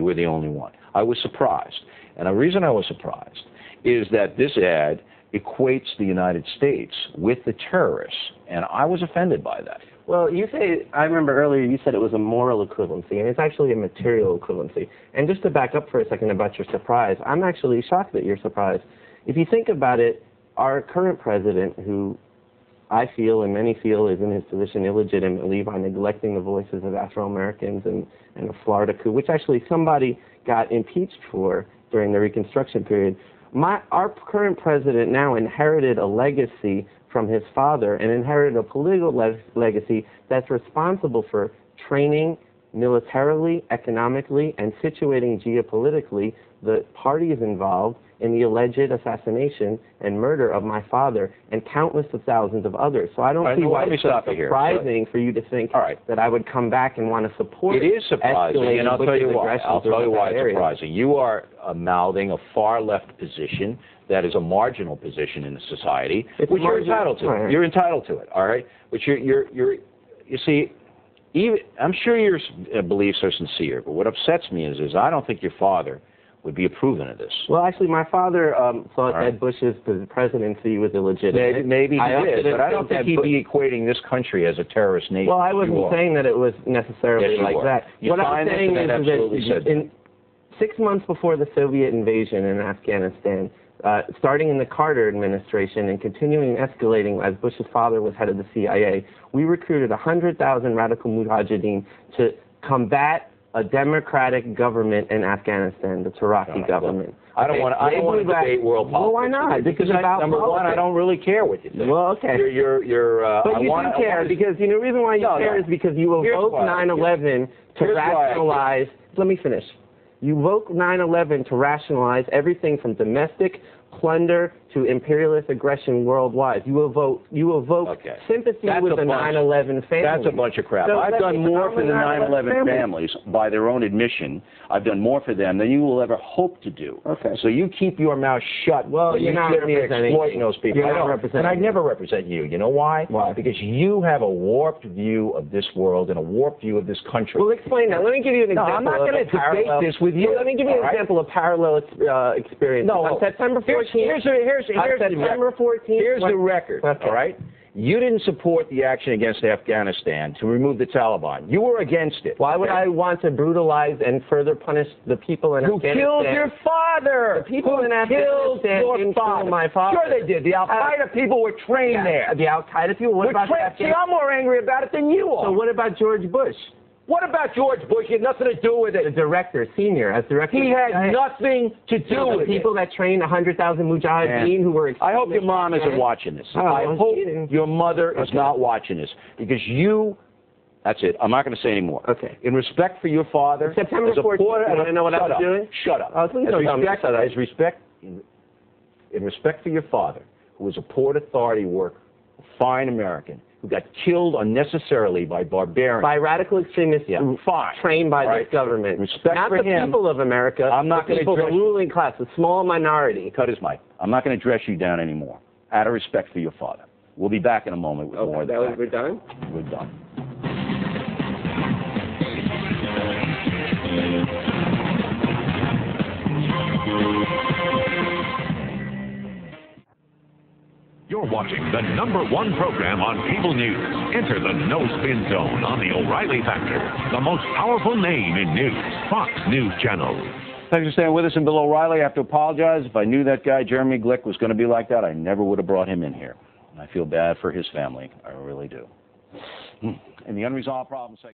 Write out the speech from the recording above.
You were the only one. I was surprised. And the reason I was surprised is that this ad equates the United States with the terrorists, and I was offended by that. Well, you say, I remember earlier you said it was a moral equivalency, and it's actually a material equivalency. And just to back up for a second about your surprise, I'm actually shocked that you're surprised. If you think about it, our current president, who I feel and many feel is in his position illegitimately by neglecting the voices of Afro-Americans and the Florida coup, which actually somebody got impeached for during the Reconstruction period. Our current president now inherited a legacy from his father and inherited a political legacy that's responsible for training militarily, economically, and situating geopolitically the parties involved in the alleged assassination and murder of my father and countless of thousands of others. So I don't see why it's surprising for you to think that I would come back and want to support it. It is surprising, and I'll tell you why. I'll tell you why it's surprising. You are mouthing a far-left position that is a marginal position in the society, which you're entitled to. Right. You're entitled to it, all right? But you see, I'm sure your beliefs are sincere, but what upsets me is I don't think your father would be approving of this. Well, actually, my father thought Ed Bush's presidency was illegitimate. Maybe he did, but I don't think he'd be equating this country as a terrorist nation. Well, I wasn't saying that it was necessarily like that. What I'm saying is that in 6 months before the Soviet invasion in Afghanistan, starting in the Carter administration and continuing escalating as Bush's father was head of the CIA, we recruited 100,000 radical mujahideen to combat a democratic government in Afghanistan, the Taraki government. I don't want to debate world politics. Well, why not? Because number one, I don't really care what you think. Well, okay. But you do care because the reason why you care is because you evoke 9/11 to rationalize. Let me finish. You evoke 9/11 to rationalize everything from domestic plunder to imperialist aggression worldwide. You evoke sympathy with the 9/11 family. That's a bunch of crap. So I've done more for the 9/11 families, by their own admission. I've done more for them than you will ever hope to do. Okay. So you keep your mouth shut. Well, you're not exploiting those people. You're not representing. And I never represent you. You know why? Why? Because you have a warped view of this world and a warped view of this country. Well, explain that. Let me give you an example. No, I'm not going to debate this with you. Let me give you an example of parallel experience. No, on September 14th. Here's the record, all right? You didn't support the action against Afghanistan to remove the Taliban. You were against it. Why would I want to brutalize and further punish the people in Afghanistan? Who killed your father? The people in Afghanistan didn't kill my father. Sure they did. The Al-Qaeda people were trained there. The Al-Qaeda people? What about See, I'm more angry about it than you are. So what about George Bush? What about George Bush? He had nothing to do with it. The director, senior, as director. He had nothing to do with it. The people that trained 100,000 mujahideen who were... I hope your mom isn't watching this. I hope your mother is not watching this. Because you... That's it. I'm not going to say any more. Okay. In respect for your father... September 14th, you want to know what I was doing? Shut up. In respect for your father, who was a Port Authority worker, a fine American, who got killed unnecessarily by barbarians. By radical extremists trained by this government. Respect not for the him. People of America, I'm not the people, the ruling class, the small minority. Cut his mic. I'm not going to dress you down anymore, out of respect for your father. We'll be back in a moment with more of that. We're done? We're done. You're watching the #1 program on cable news. Enter the No Spin Zone on the O'Reilly Factor, the most powerful name in news, Fox News Channel. Thanks for staying with us. And Bill O'Reilly, I have to apologize. If I knew that guy, Jeremy Glick, was going to be like that, I never would have brought him in here. I feel bad for his family. I really do. And the unresolved problem...